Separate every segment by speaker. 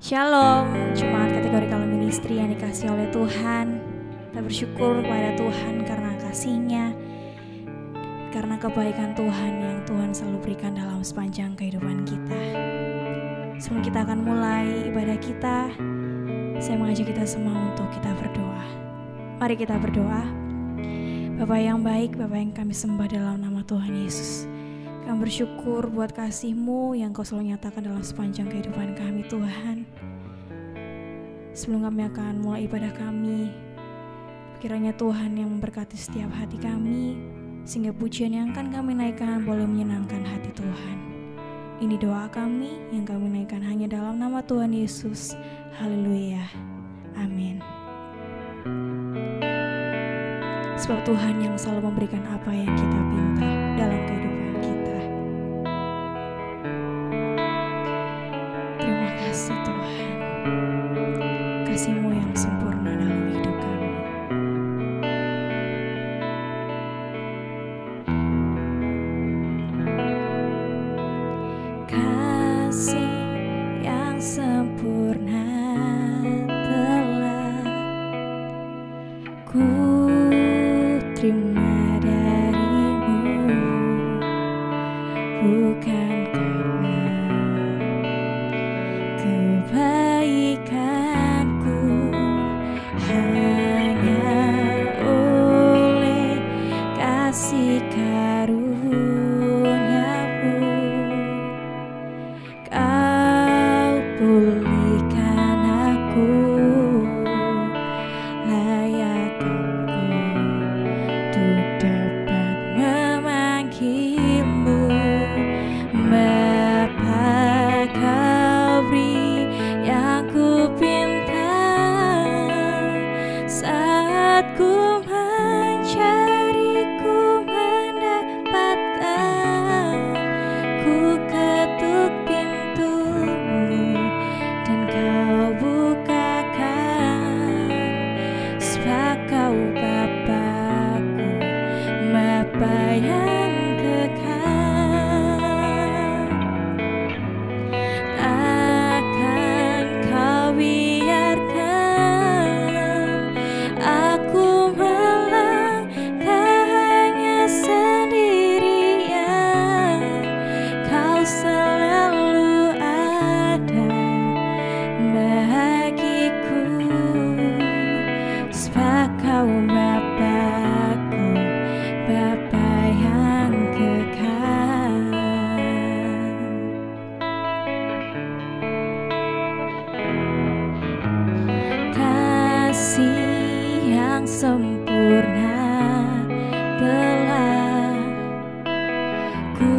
Speaker 1: Shalom, jemaat kategori Kalau Ministry yang dikasihi oleh Tuhan. Kita bersyukur kepada Tuhan karena kasih-Nya, karena kebaikan Tuhan yang Tuhan selalu berikan dalam sepanjang kehidupan kita. Sebelum kita akan mulai ibadah kita, saya mengajak kita semua untuk kita berdoa. Mari kita berdoa. Bapa yang baik, Bapa yang kami sembah dalam nama Tuhan Yesus. Kami bersyukur buat kasih-Mu yang Kau selalu nyatakan dalam sepanjang kehidupan kami, Tuhan. Sebelum kami akan mulai ibadah kami, kiranya Tuhan yang memberkati setiap hati kami, sehingga pujian yang akan kami naikkan boleh menyenangkan hati Tuhan. Ini doa kami yang kami naikkan hanya dalam nama Tuhan Yesus. Haleluya. Amin. Sebab Tuhan yang selalu memberikan apa yang kita pinta dalam kehidupan kita. Terima kasih Tuhan, kasih-Mu yang sempurna dalam hidup kami. Kasih yang sempurna telah ku terima dari-Mu, bukan karena kebaikanku, hanya oleh kasih karunia-Mu Kau pulihkan aku, layakkan untuk dapat memanggil-Mu Bapa. Kau beri yang ku pinta saat ku mencari, ku mendapatkan. Ku ketuk pintu-Mu dan Kau bukakan, sebab Kau Bapa-Ku, Bapa yang kekal. Takkan Kau biarkan aku melangkah hanya sendirian. Kau selalu ada bagiku, sebab Kau Bapa-Ku, Bapa yang kekal. Kasih yang sempurna telah ku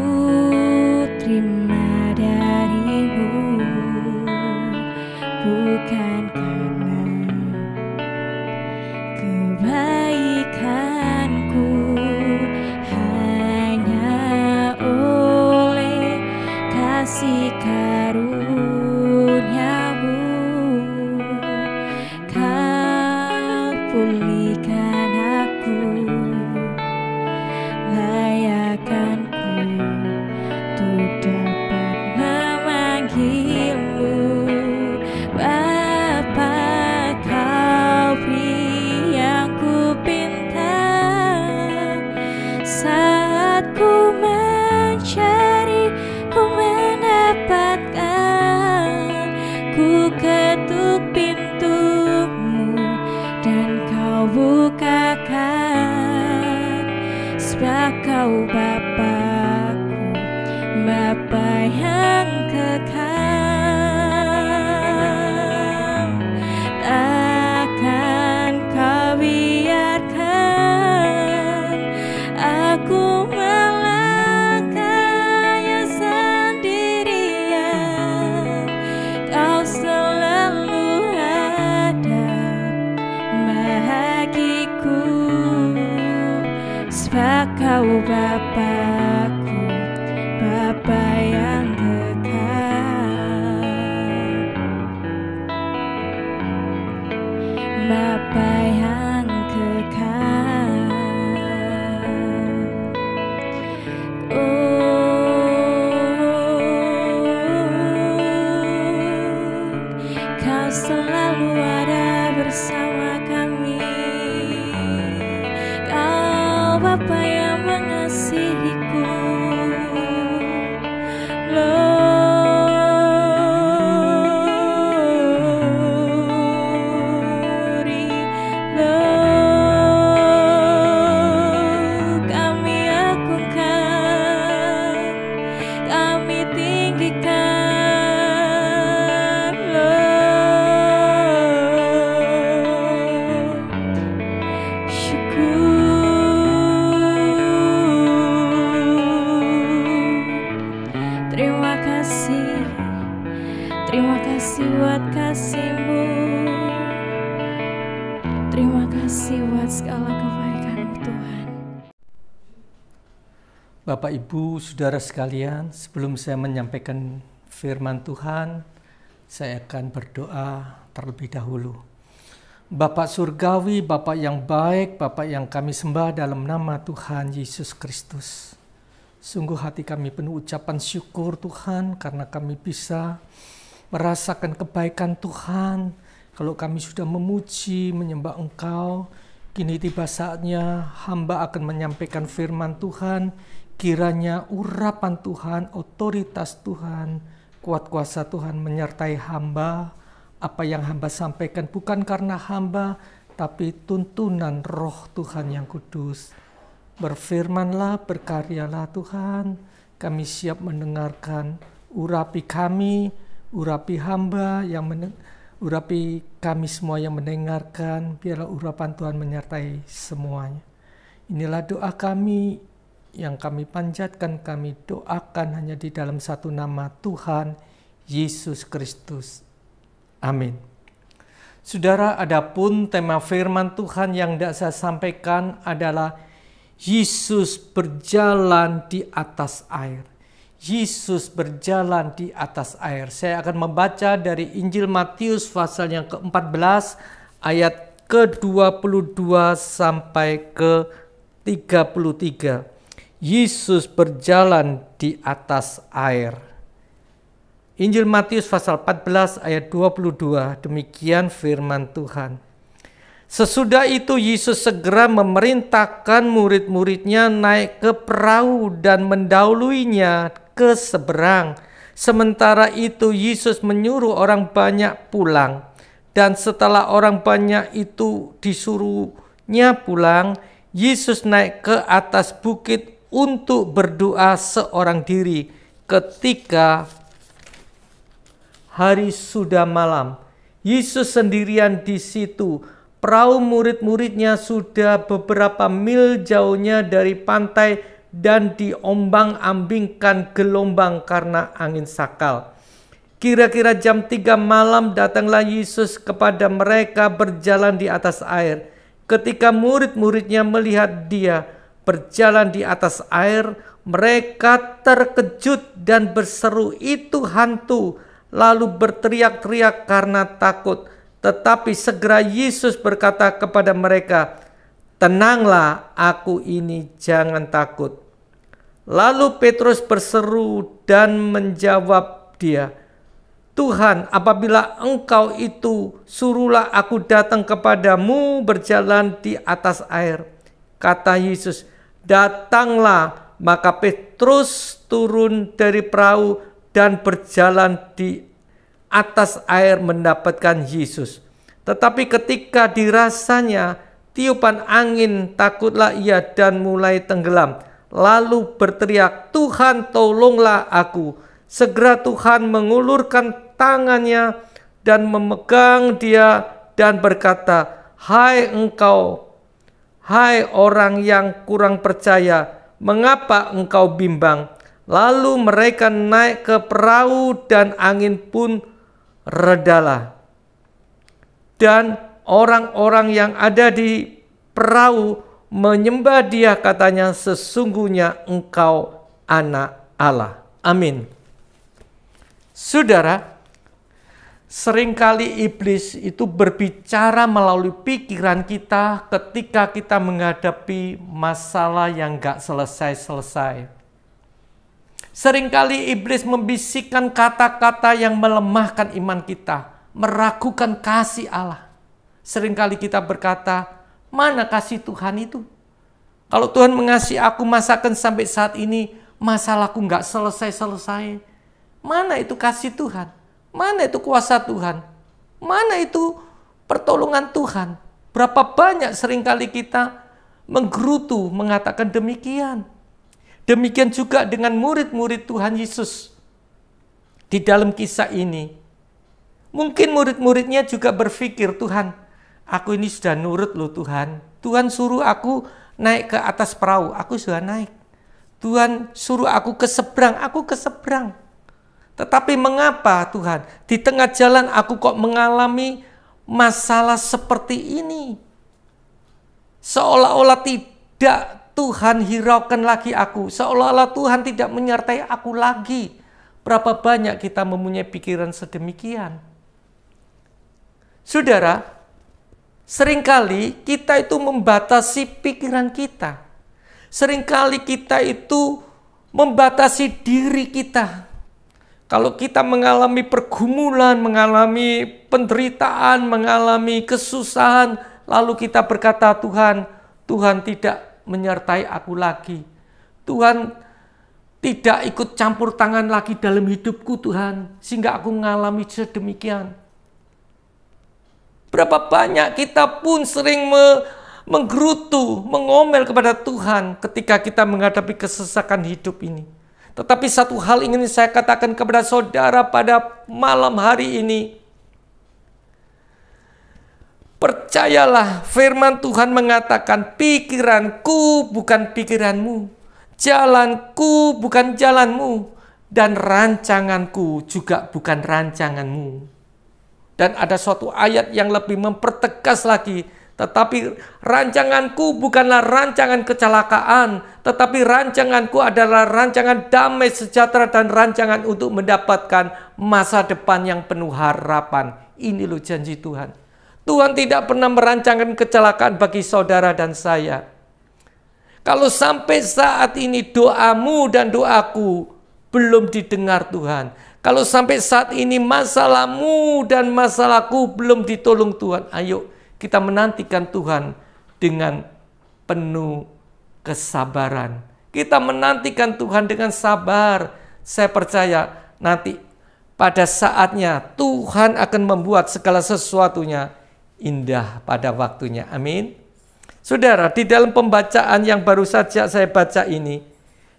Speaker 1: terima dari-Mu, bukan karena kebaikanku, hanya oleh kasih karunia-Mu Kau pulihkan aku, layakkan ku untuk dapat memanggil-Mu Bapa. Kau beri yang ku pinta saat ku mencari, ku mendapatkan. Ku ketuk pintu-Mu dan Kau bukakan, sebab Kau Bapa-Ku, Bapa yang kekal. Takkan Kau biarkan aku melangkahnya sendirian. Kau selalu ada bagiku, sebab Kau Bapa-Ku, Bapa yang kekal. Bapa yang kekal. Oh, Terima kasih buat kasih-Mu. Terima kasih buat segala kebaikan-Mu Tuhan.
Speaker 2: Bapak, Ibu, Saudara sekalian, sebelum saya menyampaikan firman Tuhan, saya akan berdoa terlebih dahulu. Bapak Surgawi, Bapak yang baik, Bapak yang kami sembah dalam nama Tuhan Yesus Kristus. Sungguh hati kami penuh ucapan syukur Tuhan karena kami bisa merasakan kebaikan Tuhan. Kalau kami sudah memuji, menyembah Engkau, kini tiba saatnya hamba akan menyampaikan firman Tuhan. Kiranya urapan Tuhan, otoritas Tuhan, kuat kuasa Tuhan menyertai hamba. Apa yang hamba sampaikan bukan karena hamba, tapi tuntunan Roh Tuhan yang kudus. Berfirmanlah, berkaryalah Tuhan. Kami siap mendengarkan. Urapi kami, urapi hamba, urapi kami semua yang mendengarkan. Biarlah urapan Tuhan menyertai semuanya. Inilah doa kami yang kami panjatkan, kami doakan hanya di dalam satu nama, Tuhan Yesus Kristus. Amin. Saudara, adapun tema firman Tuhan yang hendak saya sampaikan adalah Yesus berjalan di atas air. Yesus berjalan di atas air. Saya akan membaca dari Injil Matius pasal yang ke-14 ayat ke-22 sampai ke-33. Yesus berjalan di atas air. Injil Matius pasal 14 ayat 22, demikian firman Tuhan. Sesudah itu Yesus segera memerintahkan murid-muridnya naik ke perahu dan mendahuluinya ke seberang. Sementara itu Yesus menyuruh orang banyak pulang. Dan setelah orang banyak itu disuruhnya pulang, Yesus naik ke atas bukit untuk berdoa seorang diri. Ketika hari sudah malam, Yesus sendirian di situ. Perahu murid-muridnya sudah beberapa mil jauhnya dari pantai dan diombang-ambingkan gelombang karena angin sakal. Kira-kira jam 3 malam datanglah Yesus kepada mereka berjalan di atas air. Ketika murid-muridnya melihat Dia berjalan di atas air, mereka terkejut dan berseru, "Itu hantu!" Lalu berteriak-teriak karena takut. Tetapi segera Yesus berkata kepada mereka, "Tenanglah, aku ini, jangan takut." Lalu Petrus berseru dan menjawab Dia, "Tuhan, apabila Engkau itu, suruhlah aku datang kepadamu berjalan di atas air." Kata Yesus, "Datanglah." Maka Petrus turun dari perahu dan berjalan di atas air mendapatkan Yesus. Tetapi ketika dirasanya tiupan angin, takutlah ia dan mulai tenggelam. Lalu berteriak, "Tuhan, tolonglah aku." Segera Tuhan mengulurkan tangannya dan memegang dia dan berkata, Hai orang yang kurang percaya, mengapa engkau bimbang?" Lalu mereka naik ke perahu dan angin pun redalah. Dan orang-orang yang ada di perahu menyembah Dia, katanya, "Sesungguhnya Engkau Anak Allah." Amin. Saudara, seringkali iblis itu berbicara melalui pikiran kita ketika kita menghadapi masalah yang gak selesai-selesai. Seringkali iblis membisikkan kata-kata yang melemahkan iman kita, meragukan kasih Allah. Seringkali kita berkata, mana kasih Tuhan itu? Kalau Tuhan mengasihi aku, masakan sampai saat ini masalahku gak selesai-selesai. Mana itu kasih Tuhan? Mana itu kuasa Tuhan? Mana itu pertolongan Tuhan? Berapa banyak seringkali kita menggerutu mengatakan demikian. Demikian juga dengan murid-murid Tuhan Yesus. Di dalam kisah ini, mungkin murid-muridnya juga berpikir, Tuhan, aku ini sudah nurut loh Tuhan. Tuhan suruh aku naik ke atas perahu, aku sudah naik. Tuhan suruh aku ke seberang, aku ke seberang. Tetapi mengapa Tuhan, di tengah jalan aku kok mengalami masalah seperti ini? Seolah-olah tidak Tuhan hiraukan lagi aku. Seolah-olah Tuhan tidak menyertai aku lagi. Berapa banyak kita mempunyai pikiran sedemikian? Saudara, seringkali kita itu membatasi pikiran kita. Seringkali kita itu membatasi diri kita. Kalau kita mengalami pergumulan, mengalami penderitaan, mengalami kesusahan, lalu kita berkata, Tuhan tidak menyertai aku lagi. Tuhan tidak ikut campur tangan lagi dalam hidupku Tuhan, sehingga aku mengalami sedemikian. Berapa banyak kita pun sering menggerutu, mengomel kepada Tuhan ketika kita menghadapi kesesakan hidup ini. Tetapi satu hal ingin saya katakan kepada saudara pada malam hari ini. Percayalah, firman Tuhan mengatakan, pikiranku bukan pikiranmu, jalanku bukan jalanmu, dan rancanganku juga bukan rancanganmu. Dan ada suatu ayat yang lebih mempertegas lagi, tetapi rancanganku bukanlah rancangan kecelakaan, tetapi rancanganku adalah rancangan damai sejahtera dan rancangan untuk mendapatkan masa depan yang penuh harapan. Ini loh janji Tuhan. Tuhan tidak pernah merancangkan kecelakaan bagi saudara dan saya. Kalau sampai saat ini doamu dan doaku belum didengar Tuhan, kalau sampai saat ini masalahmu dan masalahku belum ditolong Tuhan, ayo kita menantikan Tuhan dengan penuh kesabaran. Kita menantikan Tuhan dengan sabar. Saya percaya nanti pada saatnya Tuhan akan membuat segala sesuatunya indah pada waktunya. Amin. Saudara, di dalam pembacaan yang baru saja saya baca ini,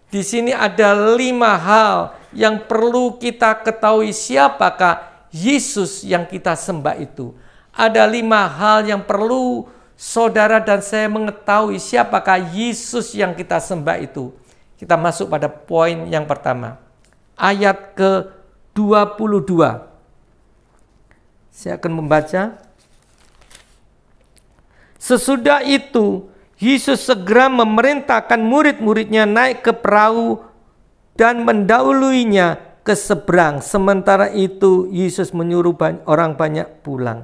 Speaker 2: di sini ada 5 hal yang perlu kita ketahui siapakah Yesus yang kita sembah itu. Ada 5 hal yang perlu saudara dan saya mengetahui siapakah Yesus yang kita sembah itu. Kita masuk pada poin yang pertama. Ayat ke-22. Saya akan membaca. Sesudah itu, Yesus segera memerintahkan murid-muridnya naik ke perahu dan mendahuluinya ke seberang. Sementara itu, Yesus menyuruh orang banyak pulang.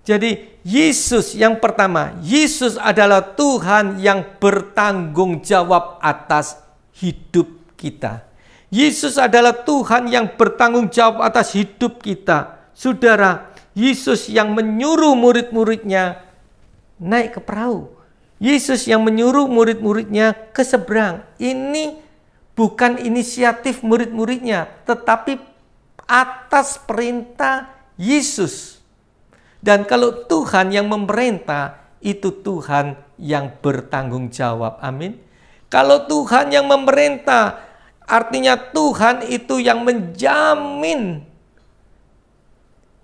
Speaker 2: Jadi Yesus yang pertama, Yesus adalah Tuhan yang bertanggung jawab atas hidup kita. Yesus adalah Tuhan yang bertanggung jawab atas hidup kita. Saudara, Yesus yang menyuruh murid-muridnya naik ke perahu. Yesus yang menyuruh murid-muridnya ke seberang. Ini bukan inisiatif murid-muridnya, tetapi atas perintah Yesus. Dan kalau Tuhan yang memerintah, itu Tuhan yang bertanggung jawab. Amin. Kalau Tuhan yang memerintah, artinya Tuhan itu yang menjamin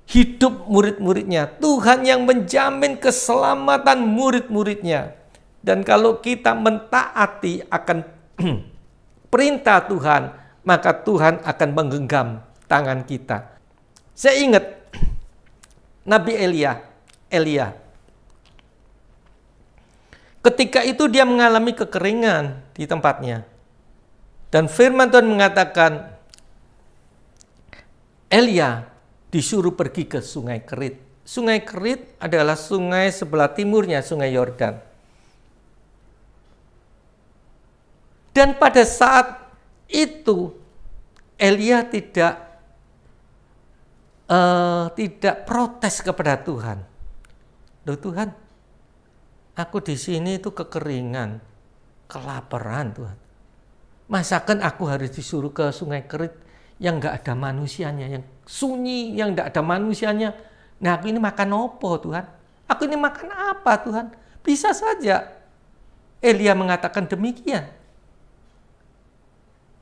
Speaker 2: hidup murid-muridnya. Tuhan yang menjamin keselamatan murid-muridnya. Dan kalau kita mentaati akan perintah Tuhan, maka Tuhan akan menggenggam tangan kita. Saya ingat Nabi Elia. Ketika itu dia mengalami kekeringan di tempatnya. Dan firman Tuhan mengatakan, Elia disuruh pergi ke Sungai Kerit. Sungai Kerit adalah sungai sebelah timurnya Sungai Yordan. Dan pada saat itu Elia tidak protes kepada Tuhan. Loh Tuhan, aku di sini itu kekeringan, kelaparan Tuhan. Masakan aku harus disuruh ke Sungai Kerit yang nggak ada manusianya, yang sunyi, yang nggak ada manusianya. Nah aku ini makan apa Tuhan? Aku ini makan apa Tuhan? Bisa saja Elia mengatakan demikian.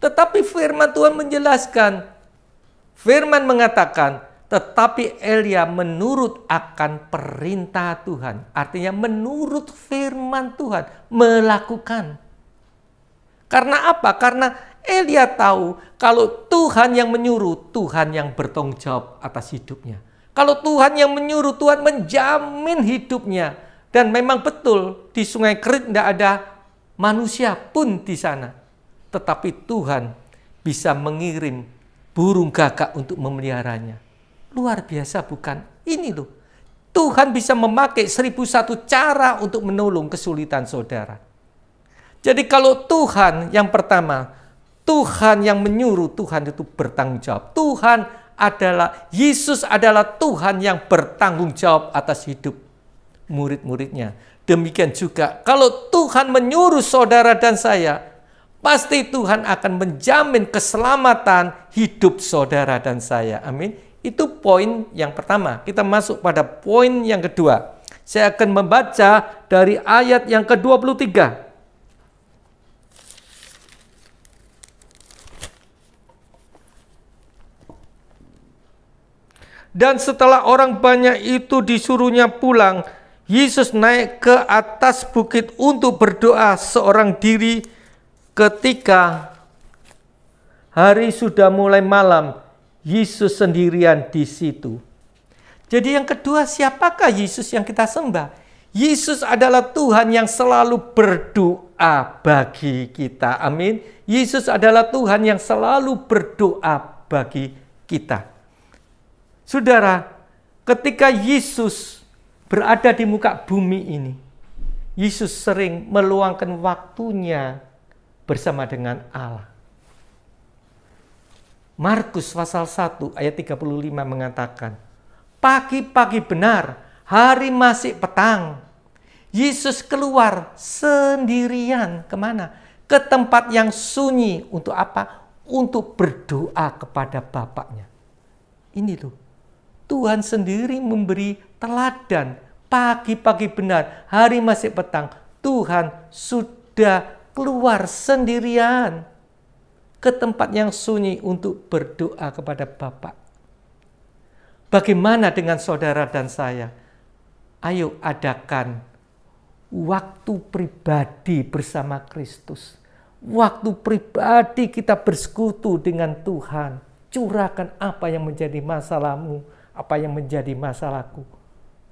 Speaker 2: Tetapi firman Tuhan menjelaskan. Firman mengatakan, tetapi Elia menurut akan perintah Tuhan. Artinya menurut firman Tuhan, melakukan. Karena apa? Karena Elia tahu kalau Tuhan yang menyuruh, Tuhan yang bertanggung jawab atas hidupnya. Kalau Tuhan yang menyuruh, Tuhan menjamin hidupnya. Dan memang betul di Sungai Kerit tidak ada manusia pun di sana. Tetapi Tuhan bisa mengirim burung gagak untuk memeliharanya. Luar biasa bukan? Ini loh. Tuhan bisa memakai 1001 cara untuk menolong kesulitan saudara. Jadi kalau Tuhan yang pertama, Tuhan yang menyuruh, Tuhan itu bertanggung jawab. Yesus adalah Tuhan yang bertanggung jawab atas hidup murid-muridnya. Demikian juga kalau Tuhan menyuruh saudara dan saya, pasti Tuhan akan menjamin keselamatan hidup saudara dan saya. Amin. Itu poin yang pertama. Kita masuk pada poin yang kedua. Saya akan membaca dari ayat yang ke-23. Dan setelah orang banyak itu disuruhnya pulang, Yesus naik ke atas bukit untuk berdoa seorang diri. Ketika hari sudah mulai malam, Yesus sendirian di situ. Jadi yang kedua, siapakah Yesus yang kita sembah? Yesus adalah Tuhan yang selalu berdoa bagi kita. Amin. Yesus adalah Tuhan yang selalu berdoa bagi kita. Saudara, ketika Yesus berada di muka bumi ini, Yesus sering meluangkan waktunya bersama dengan Allah. Markus pasal 1 ayat 35 mengatakan, pagi-pagi benar, hari masih petang. Yesus keluar sendirian kemana? Ke tempat yang sunyi. Untuk apa? Untuk berdoa kepada Bapaknya. Ini loh. Tuhan sendiri memberi teladan. Pagi-pagi benar, hari masih petang. Tuhan sudah keluar sendirian ke tempat yang sunyi untuk berdoa kepada Bapa. Bagaimana dengan saudara dan saya? Ayo adakan waktu pribadi bersama Kristus. Waktu pribadi kita bersekutu dengan Tuhan. Curahkan apa yang menjadi masalahmu, apa yang menjadi masalahku.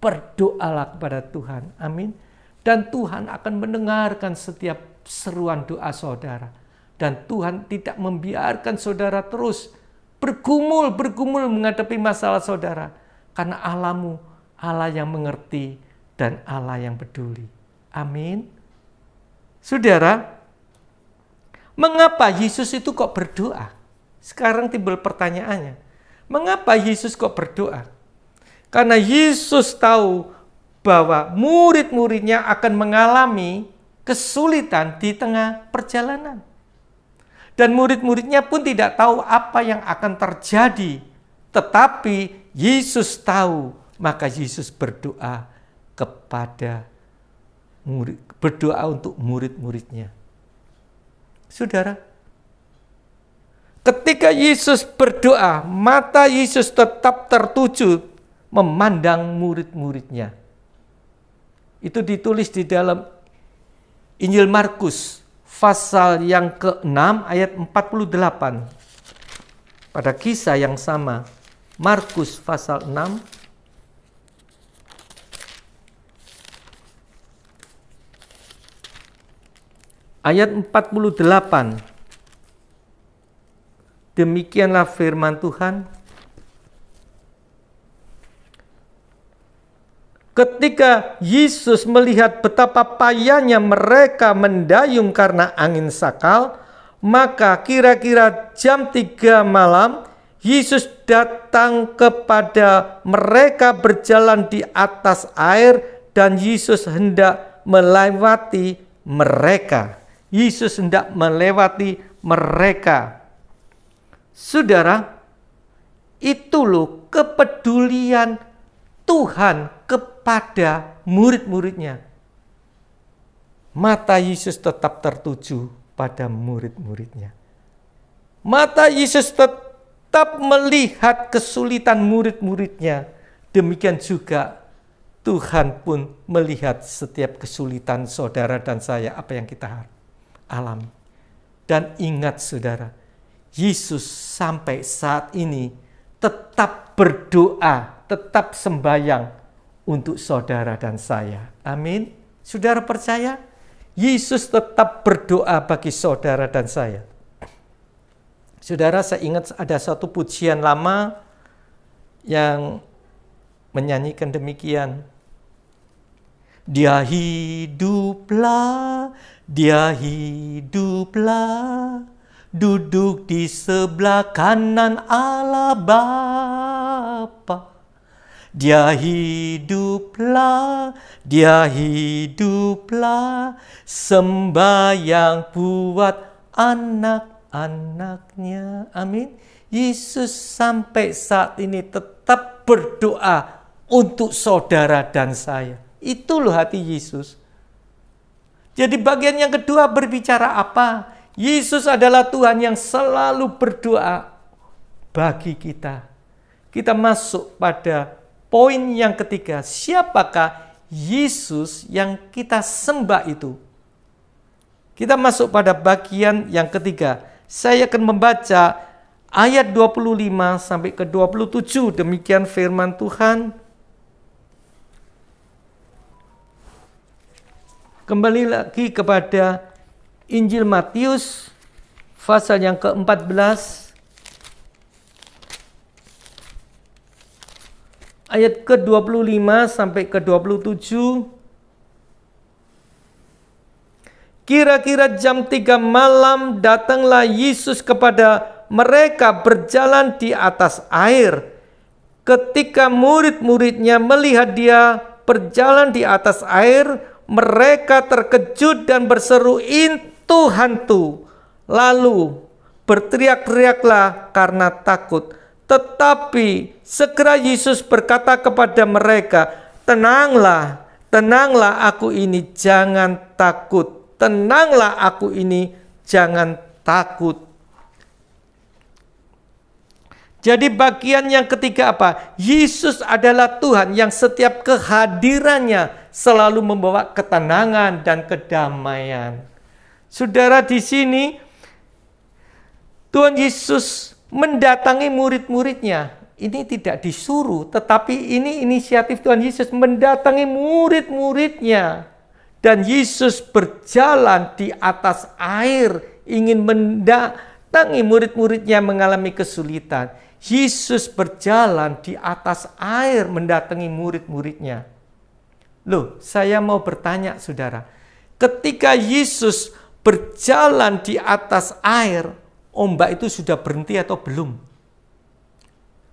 Speaker 2: Berdoalah kepada Tuhan. Amin. Dan Tuhan akan mendengarkan setiap seruan doa saudara. Dan Tuhan tidak membiarkan saudara terus bergumul menghadapi masalah saudara. Karena Allahmu, Allah yang mengerti dan Allah yang peduli. Amin. Saudara, mengapa Yesus itu kok berdoa? Sekarang timbul pertanyaannya. Mengapa Yesus kok berdoa? Karena Yesus tahu bahwa murid-muridnya akan mengalami kesulitan di tengah perjalanan. Dan murid-muridnya pun tidak tahu apa yang akan terjadi. Tetapi Yesus tahu, maka Yesus berdoa kepada berdoa untuk murid-muridnya. Saudara, ketika Yesus berdoa, mata Yesus tetap tertuju memandang murid-muridnya. Itu ditulis di dalam Injil Markus pasal yang ke-6 ayat 48. Pada kisah yang sama, Markus pasal 6 ayat 48. Demikianlah firman Tuhan. Ketika Yesus melihat betapa payahnya mereka mendayung karena angin sakal, maka kira-kira jam 3 malam, Yesus datang kepada mereka berjalan di atas air dan Yesus hendak melewati mereka. Yesus hendak melewati mereka. Saudara, itu loh kepedulian Tuhan kepada murid-muridnya. Mata Yesus tetap tertuju pada murid-muridnya. Mata Yesus tetap melihat kesulitan murid-muridnya. Demikian juga Tuhan pun melihat setiap kesulitan saudara dan saya, apa yang kita alami. Dan ingat saudara, Yesus sampai saat ini tetap berdoa, tetap sembahyang untuk saudara dan saya. Amin. Saudara percaya? Yesus tetap berdoa bagi saudara dan saya. Saudara, saya ingat ada satu pujian lama yang menyanyikan demikian. Dia hiduplah, duduk di sebelah kanan Allah Bapa. Dia hiduplah, sembahyang buat anak-anaknya. Amin. Yesus sampai saat ini tetap berdoa untuk saudara dan saya. Itu loh hati Yesus. Jadi bagian yang kedua berbicara apa? Yesus adalah Tuhan yang selalu berdoa bagi kita. Kita masuk pada poin yang ketiga. Siapakah Yesus yang kita sembah itu? Kita masuk pada bagian yang ketiga. Saya akan membaca ayat 25 sampai ke 27. Demikian firman Tuhan. Kembali lagi kepada Injil Matius pasal yang ke-14 ayat ke-25 sampai ke-27. Kira-kira jam 3 malam datanglah Yesus kepada mereka berjalan di atas air. Ketika murid-muridnya melihat dia berjalan di atas air, mereka terkejut dan berseru, "Itu hantu!" Lalu berteriak-teriaklah karena takut. Tetapi segera Yesus berkata kepada mereka, "Tenanglah, tenanglah, aku ini, jangan takut. Tenanglah, aku ini, jangan takut." Jadi bagian yang ketiga apa? Yesus adalah Tuhan yang setiap kehadirannya selalu membawa ketenangan dan kedamaian. Saudara, di sini Tuhan Yesus mendatangi murid-muridnya. Ini tidak disuruh, tetapi ini inisiatif Tuhan Yesus mendatangi murid-muridnya. Dan Yesus berjalan di atas air, ingin mendatangi murid-muridnya mengalami kesulitan. Yesus berjalan di atas air mendatangi murid-muridnya. Loh, saya mau bertanya saudara, ketika Yesus berjalan di atas air, ombak itu sudah berhenti atau belum?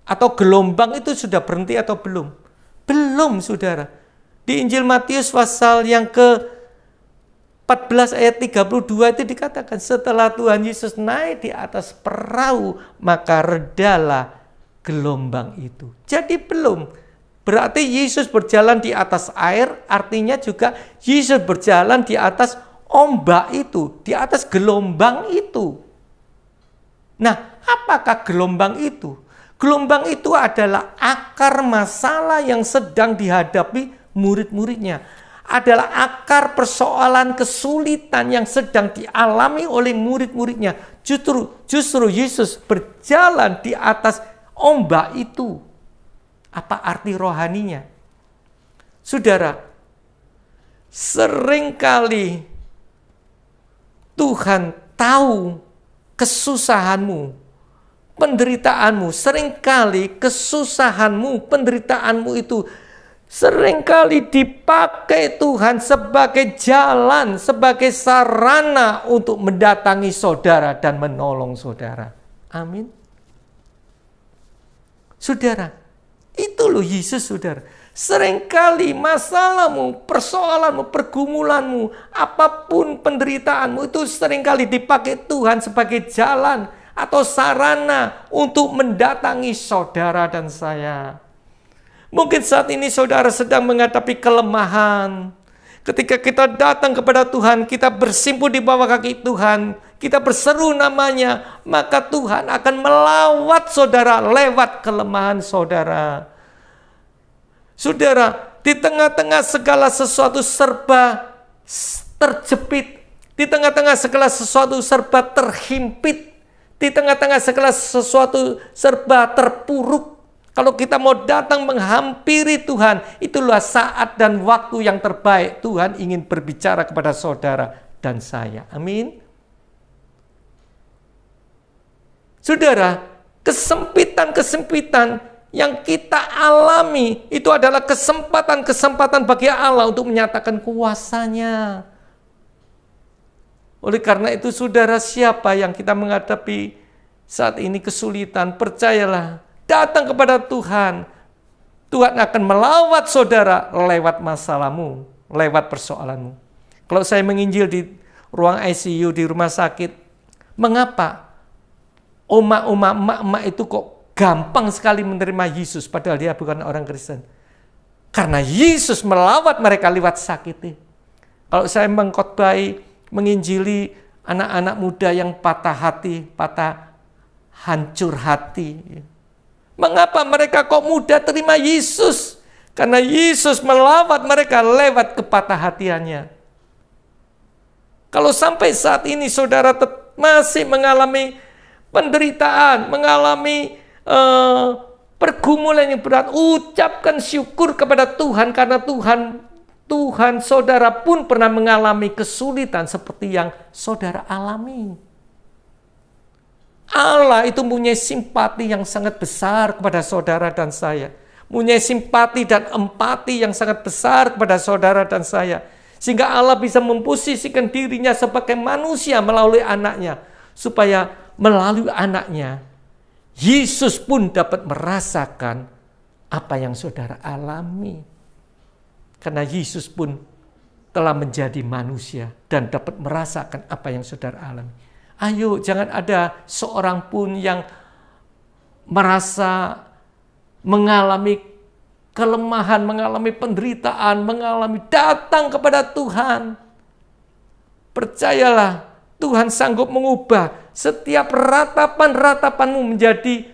Speaker 2: Atau gelombang itu sudah berhenti atau belum? Belum saudara. Di Injil Matius pasal yang ke-14 ayat 32 itu dikatakan, setelah Tuhan Yesus naik di atas perahu, maka redalah gelombang itu. Jadi belum. Berarti Yesus berjalan di atas air, artinya juga Yesus berjalan di atas ombak itu, di atas gelombang itu. Nah, apakah gelombang itu? Gelombang itu adalah akar masalah yang sedang dihadapi murid-muridnya. Adalah akar persoalan kesulitan yang sedang dialami oleh murid-muridnya. Justru Yesus berjalan di atas ombak itu. Apa arti rohaninya? Saudara, seringkali Tuhan tahu kesusahanmu, penderitaanmu. Seringkali kesusahanmu, penderitaanmu itu seringkali dipakai Tuhan sebagai jalan, sebagai sarana untuk mendatangi saudara dan menolong saudara. Amin. Saudara, itu loh Yesus saudara. Seringkali masalahmu, persoalanmu, pergumulanmu, apapun penderitaanmu itu seringkali dipakai Tuhan sebagai jalan atau sarana untuk mendatangi saudara dan saya. Mungkin saat ini saudara sedang menghadapi kelemahan. Ketika kita datang kepada Tuhan, kita bersimpuh di bawah kaki Tuhan, kita berseru namanya, maka Tuhan akan melawat saudara lewat kelemahan saudara. Saudara, di tengah-tengah segala sesuatu serba terjepit, Di tengah-tengah segala sesuatu serba terhimpit. Di tengah-tengah segala sesuatu serba terpuruk. Kalau kita mau datang menghampiri Tuhan, itulah saat dan waktu yang terbaik. Tuhan ingin berbicara kepada saudara dan saya. Amin. Saudara, kesempitan-kesempitan yang kita alami itu adalah kesempatan-kesempatan bagi Allah untuk menyatakan kuasa-Nya. Oleh karena itu, saudara, siapa yang kita menghadapi saat ini kesulitan, percayalah, datang kepada Tuhan. Tuhan akan melawat saudara lewat masalahmu, lewat persoalanmu. Kalau saya menginjil di ruang ICU di rumah sakit, mengapa oma-oma, emak-emak itu kok gampang sekali menerima Yesus padahal dia bukan orang Kristen? Karena Yesus melawat mereka lewat sakitnya. Kalau saya mengkhotbahi, menginjili anak-anak muda yang patah hati, hancur hati. Mengapa mereka kok mudah terima Yesus? Karena Yesus melawat mereka lewat kepatah hatiannya. Kalau sampai saat ini saudara masih mengalami penderitaan, mengalami pergumulan yang berat, ucapkan syukur kepada Tuhan karena Tuhan saudara pun pernah mengalami kesulitan seperti yang saudara alami. Allah itu punya simpati yang sangat besar kepada saudara dan saya. Punya simpati dan empati yang sangat besar kepada saudara dan saya. Sehingga Allah bisa memposisikan dirinya sebagai manusia melalui anaknya. Supaya melalui anaknya, Yesus pun dapat merasakan apa yang saudara alami. Karena Yesus pun telah menjadi manusia dan dapat merasakan apa yang saudara alami. Ayo, jangan ada seorang pun yang merasa mengalami kelemahan, mengalami penderitaan, datang kepada Tuhan. Percayalah, Tuhan sanggup mengubah setiap ratapan-ratapanmu menjadi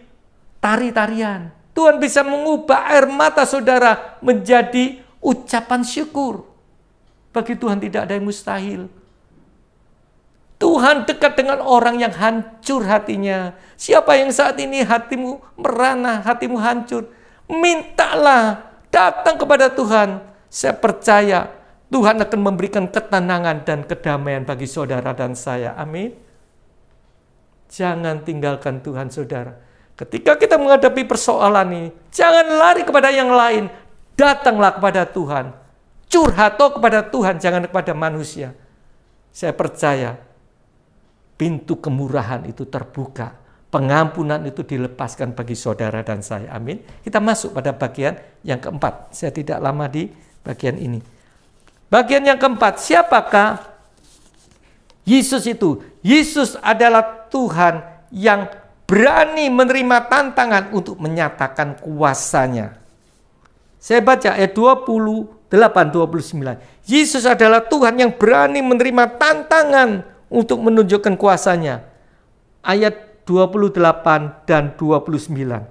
Speaker 2: tari-tarian. Tuhan bisa mengubah air mata saudara menjadi ucapan syukur. Bagi Tuhan tidak ada yang mustahil. Tuhan dekat dengan orang yang hancur hatinya. Siapa yang saat ini hatimu merana, hatimu hancur, mintalah, datang kepada Tuhan. Saya percaya Tuhan akan memberikan ketenangan dan kedamaian bagi saudara dan saya. Amin. Jangan tinggalkan Tuhan, saudara. Ketika kita menghadapi persoalan ini, jangan lari kepada yang lain. Datanglah kepada Tuhan. Curhatlah kepada Tuhan, jangan kepada manusia. Saya percaya pintu kemurahan itu terbuka. Pengampunan itu dilepaskan bagi saudara dan saya. Amin. Kita masuk pada bagian yang keempat. Saya tidak lama di bagian ini. Bagian yang keempat, siapakah Yesus itu? Yesus adalah Tuhan yang berani menerima tantangan untuk menyatakan kuasa-Nya. Saya baca ayat 28-29. Yesus adalah Tuhan yang berani menerima tantangan untuk menunjukkan kuasa-Nya. Ayat 28 dan 29.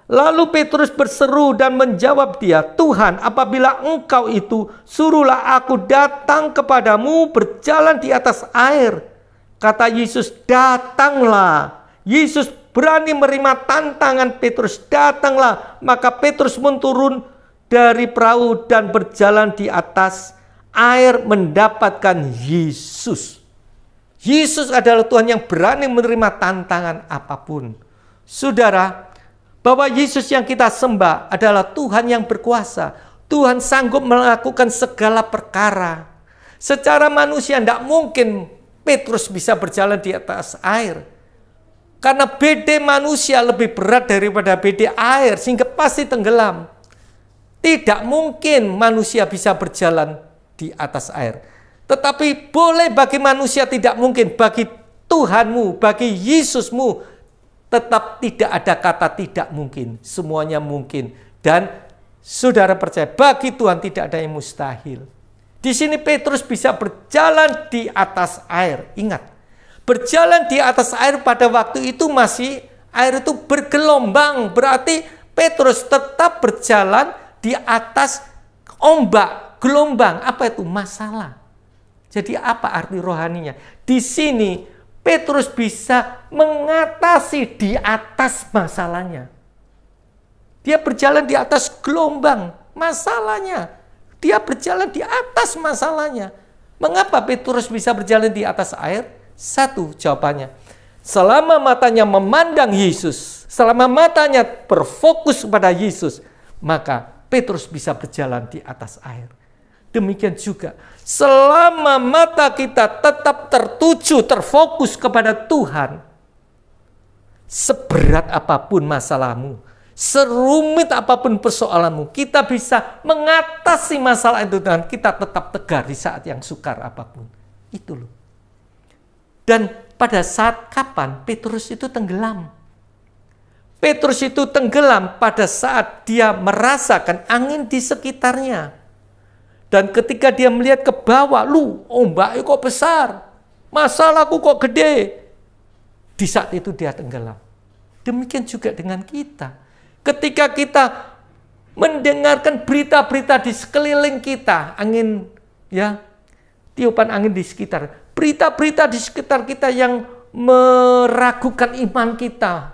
Speaker 2: Lalu Petrus berseru dan menjawab dia, Tuhan, apabila Engkau itu, suruhlah aku datang kepadamu berjalan di atas air. Kata Yesus, datanglah. Yesus berani menerima tantangan Petrus, datanglah. Maka Petrus menurun dari perahu dan berjalan di atas air mendapatkan Yesus. Yesus adalah Tuhan yang berani menerima tantangan apapun. Saudara, bahwa Yesus yang kita sembah adalah Tuhan yang berkuasa. Tuhan sanggup melakukan segala perkara. Secara manusia tidak mungkin Petrus bisa berjalan di atas air. Karena bede manusia lebih berat daripada bede air, sehingga pasti tenggelam. Tidak mungkin manusia bisa berjalan di atas air. Tetapi boleh bagi manusia, tidak mungkin. Bagi Tuhanmu, bagi Yesusmu, tetap tidak ada kata tidak mungkin. Semuanya mungkin. Dan saudara percaya, bagi Tuhan tidak ada yang mustahil. Di sini Petrus bisa berjalan di atas air. Ingat, berjalan di atas air pada waktu itu masih air itu bergelombang. Berarti Petrus tetap berjalan di atas ombak. Gelombang, apa itu? Masalah. Jadi apa arti rohaninya? Di sini Petrus bisa mengatasi di atas masalahnya. Dia berjalan di atas gelombang masalahnya. Dia berjalan di atas masalahnya. Mengapa Petrus bisa berjalan di atas air? Satu jawabannya. Selama matanya memandang Yesus, selama matanya berfokus pada Yesus, maka Petrus bisa berjalan di atas air. Demikian juga, selama mata kita tetap tertuju, terfokus kepada Tuhan, seberat apapun masalahmu, serumit apapun persoalanmu, kita bisa mengatasi masalah itu dan kita tetap tegar di saat yang sukar apapun. Itu loh. Dan pada saat kapan Petrus itu tenggelam? Petrus itu tenggelam pada saat dia merasakan angin di sekitarnya. Dan ketika dia melihat ke bawah, ombaknya kok besar, masalahku kok gede. Di saat itu dia tenggelam. Demikian juga dengan kita. Ketika kita mendengarkan berita-berita di sekeliling kita, angin, tiupan angin di sekitar, berita-berita di sekitar kita yang meragukan iman kita.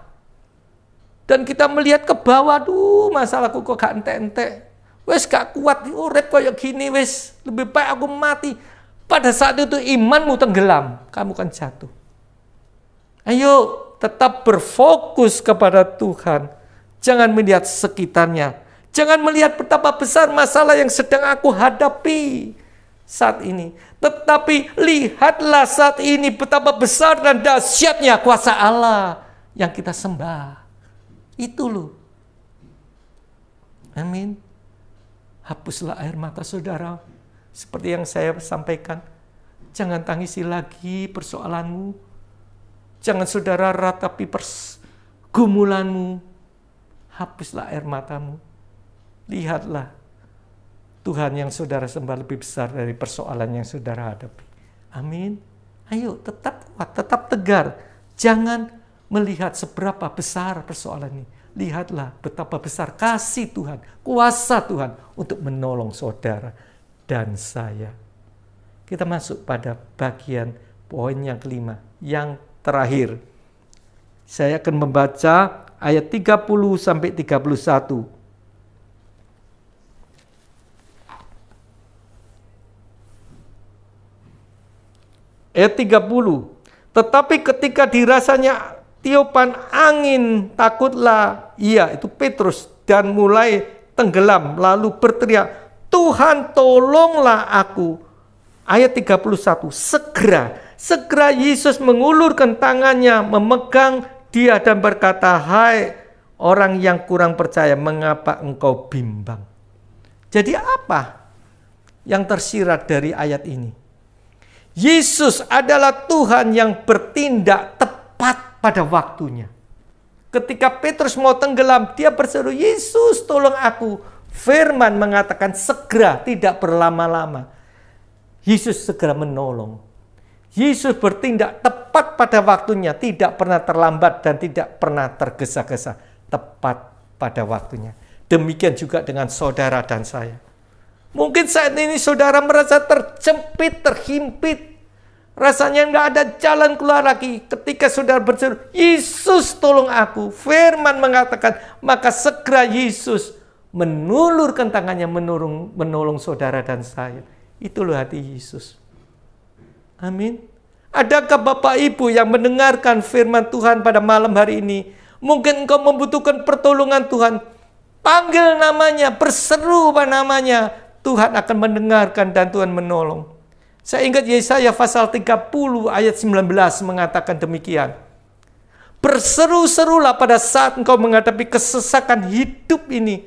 Speaker 2: Dan kita melihat ke bawah, masalahku kok gak ente-ente. Wes gak kuat, urip kayak gini, wes lebih baik aku mati. Pada saat itu imanmu tenggelam, kamu kan jatuh. Ayo tetap berfokus kepada Tuhan. Jangan melihat sekitarnya. Jangan melihat betapa besar masalah yang sedang aku hadapi saat ini. Tetapi lihatlah saat ini betapa besar dan dahsyatnya kuasa Allah yang kita sembah. Itu loh. Amin. Hapuslah air mata saudara. Seperti yang saya sampaikan. Jangan tangisi lagi persoalanmu. Jangan saudara ratapi pergumulanmu. Hapuslah air matamu. Lihatlah. Tuhan yang saudara sembah lebih besar dari persoalan yang saudara hadapi. Amin. Ayo tetap kuat, tetap tegar. Jangan melihat seberapa besar persoalan ini. Lihatlah betapa besar kasih Tuhan, kuasa Tuhan untuk menolong saudara dan saya. Kita masuk pada bagian poin yang kelima, yang terakhir. Saya akan membaca ayat 30 sampai 31. Ayat 30. Tetapi ketika dirasanya tiupan angin, takutlah ia, itu Petrus, dan mulai tenggelam, lalu berteriak, Tuhan tolonglah aku. Ayat 31, segera Yesus mengulurkan tangannya, memegang dia dan berkata, hai orang yang kurang percaya, mengapa engkau bimbang? Jadi apa yang tersirat dari ayat ini? Yesus adalah Tuhan yang bertindak tepat pada waktunya. Ketika Petrus mau tenggelam, dia berseru, Yesus tolong aku. Firman mengatakan segera, tidak berlama-lama. Yesus segera menolong. Yesus bertindak tepat pada waktunya, tidak pernah terlambat dan tidak pernah tergesa-gesa. Tepat pada waktunya. Demikian juga dengan saudara dan saya. Mungkin saat ini saudara merasa terjepit, terhimpit. Rasanya nggak ada jalan keluar lagi. Ketika saudara berseru, Yesus tolong aku. Firman mengatakan, maka segera Yesus menulurkan tangannya menolong saudara dan saya. Itulah hati Yesus. Amin. Adakah Bapak Ibu yang mendengarkan firman Tuhan pada malam hari ini? Mungkin engkau membutuhkan pertolongan Tuhan. Panggil namanya, berseru pada namanya. Tuhan akan mendengarkan dan Tuhan menolong. Saya ingat Yesaya pasal 30 ayat 19 mengatakan demikian. Berseru-serulah pada saat engkau menghadapi kesesakan hidup ini.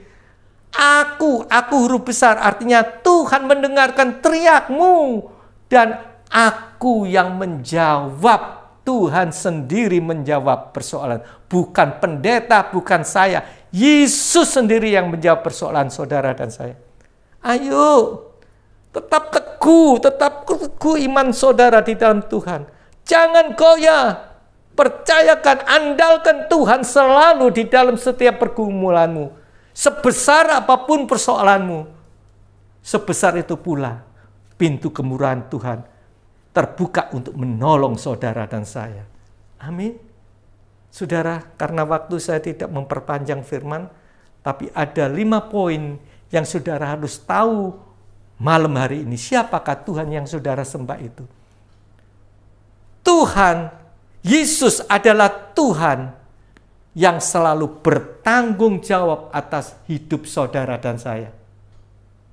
Speaker 2: Aku huruf besar, artinya Tuhan mendengarkan teriakmu. Dan aku yang menjawab. Tuhan sendiri menjawab persoalan. Bukan pendeta, bukan saya. Yesus sendiri yang menjawab persoalan saudara dan saya. Ayo, tetap teguh iman saudara di dalam Tuhan. Jangan goyah. Percayakan, andalkan Tuhan selalu di dalam setiap pergumulanmu. Sebesar apapun persoalanmu. sebesar itu pula pintu kemurahan Tuhan terbuka untuk menolong saudara dan saya. Amin. Saudara, karena waktu saya tidak memperpanjang firman, tapi ada 5 poin yang saudara harus tahu malam hari ini. Siapakah Tuhan yang saudara sembah itu? Tuhan, Yesus adalah Tuhan yang selalu bertanggung jawab atas hidup saudara dan saya.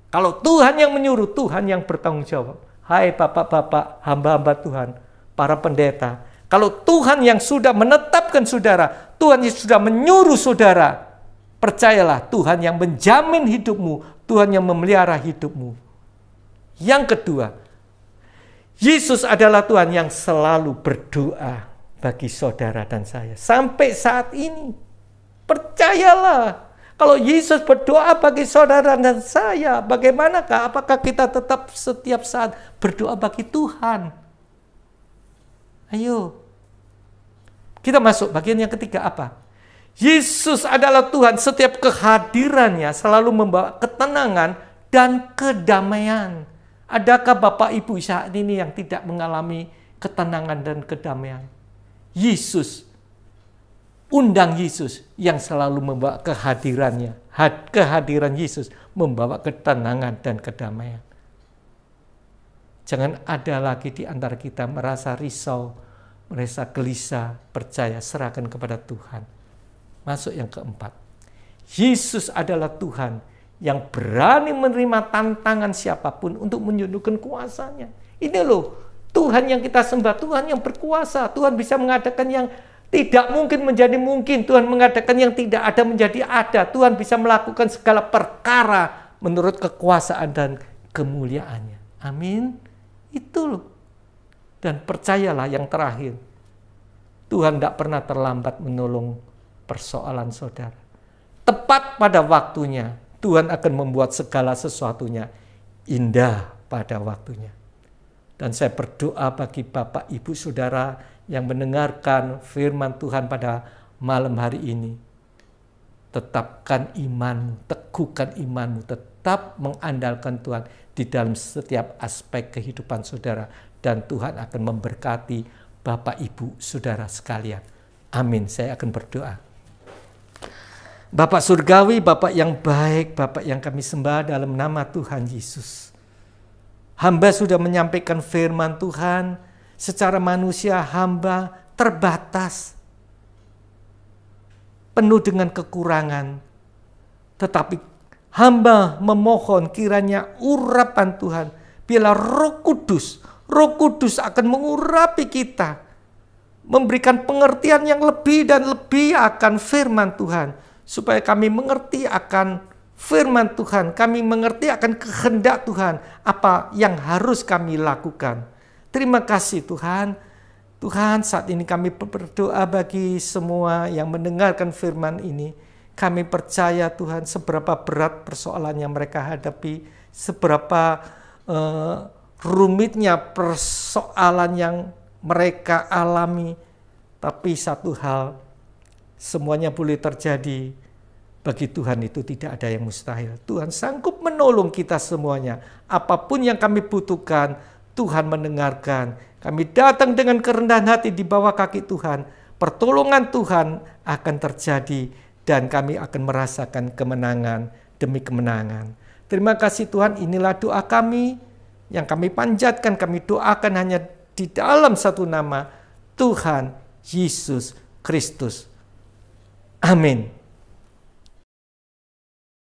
Speaker 2: Kalau Tuhan yang menyuruh, Tuhan yang bertanggung jawab. Hai bapak-bapak, hamba-hamba Tuhan, para pendeta. Kalau Tuhan yang sudah menetapkan saudara, Tuhan yang sudah menyuruh saudara, percayalah Tuhan yang menjamin hidupmu, Tuhan yang memelihara hidupmu. Yang kedua, Yesus adalah Tuhan yang selalu berdoa bagi saudara dan saya. Sampai saat ini, percayalah. Kalau Yesus berdoa bagi saudara dan saya, bagaimanakah? Apakah kita tetap setiap saat berdoa bagi Tuhan? Ayo. Kita masuk bagian yang ketiga apa? Yesus adalah Tuhan, setiap kehadirannya selalu membawa ketenangan dan kedamaian. Adakah Bapak Ibu saat ini yang tidak mengalami ketenangan dan kedamaian? Yesus, undang Yesus yang selalu membawa kehadirannya. Kehadiran Yesus membawa ketenangan dan kedamaian. Jangan ada lagi di antara kita merasa risau, merasa gelisah, percaya, serahkan kepada Tuhan. Masuk yang keempat. Yesus adalah Tuhan yang berani menerima tantangan siapapun untuk menunjukkan kuasanya. Ini loh, Tuhan yang kita sembah, Tuhan yang berkuasa. Tuhan bisa mengadakan yang tidak mungkin menjadi mungkin. Tuhan mengadakan yang tidak ada menjadi ada. Tuhan bisa melakukan segala perkara menurut kekuasaan dan kemuliaannya. Amin. Itu loh. Dan percayalah yang terakhir, Tuhan tidak pernah terlambat menolong persoalan saudara. Tepat pada waktunya, Tuhan akan membuat segala sesuatunya indah pada waktunya. Dan saya berdoa bagi Bapak, Ibu, Saudara yang mendengarkan firman Tuhan pada malam hari ini. Tetapkan imanmu, teguhkan imanmu, tetap mengandalkan Tuhan di dalam setiap aspek kehidupan saudara. Dan Tuhan akan memberkati Bapak, Ibu, Saudara sekalian. Amin. Saya akan berdoa. Bapak Surgawi, Bapak yang baik, Bapak yang kami sembah dalam nama Tuhan Yesus. Hamba sudah menyampaikan firman Tuhan, secara manusia hamba terbatas, penuh dengan kekurangan. Tetapi hamba memohon kiranya urapan Tuhan, biarlah Roh Kudus akan mengurapi kita, memberikan pengertian yang lebih dan lebih akan firman Tuhan, supaya kami mengerti akan firman Tuhan, kami mengerti akan kehendak Tuhan, apa yang harus kami lakukan. Terima kasih Tuhan. Tuhan, saat ini kami berdoa bagi semua yang mendengarkan firman ini. Kami percaya Tuhan, seberapa berat persoalan yang mereka hadapi, seberapa rumitnya persoalan yang mereka alami. Tapi satu hal, semuanya boleh terjadi. Bagi Tuhan itu tidak ada yang mustahil. Tuhan sanggup menolong kita semuanya. Apapun yang kami butuhkan, Tuhan mendengarkan. Kami datang dengan kerendahan hati di bawah kaki Tuhan. Pertolongan Tuhan akan terjadi dan kami akan merasakan kemenangan demi kemenangan. Terima kasih Tuhan, inilah doa kami yang kami panjatkan, kami doakan hanya di dalam satu nama, Tuhan Yesus Kristus. Amin.